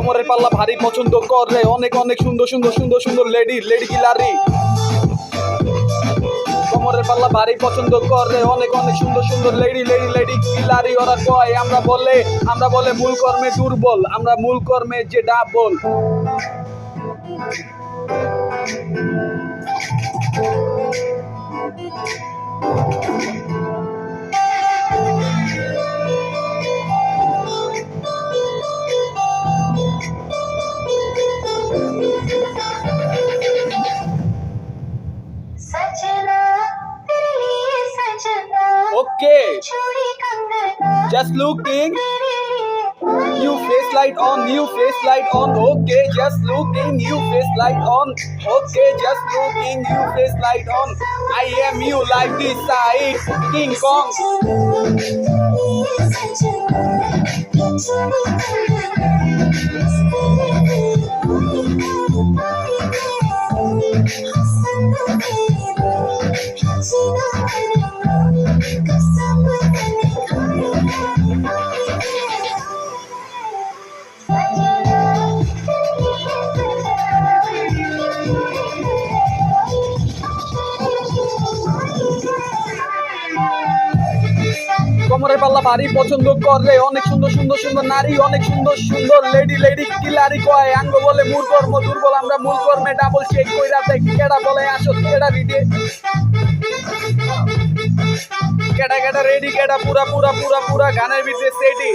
কোমরের পাল্লা ভারী পছন্দ করে অনেক অনেক সুন্দর সুন্দর সুন্দর সুন্দর লেডি কিলারি। কোমরের পাল্লা ভারী পছন্দ করে অনেক অনেক সুন্দর সুন্দর লেডি কিলারি। ওরা কয় আমরা বলে মূল কর্মে দুর্বল, আমরা মূল কর্মে যে double. Okay, just looking, new face light on, new face light on. Okay, just looking, new face light on. Okay, just looking, new face light on. I am you like this side, King Kong. কোমরের পাল্লা ভারী পছন্দ করে অনেক সুন্দর সুন্দর সুন্দর নারী, অনেক সুন্দর সুন্দর লেডি কিলারি। কয় আঙ্গ বলে মূল কর্ম দুর্বল, আমরা মূল কর্মে ডাবল। শেক কইরা দেখ কেডা বলে আসো কেডা রিডে, কেডা রেডি, কেডা পুরা গানের ভিতরে সেটি।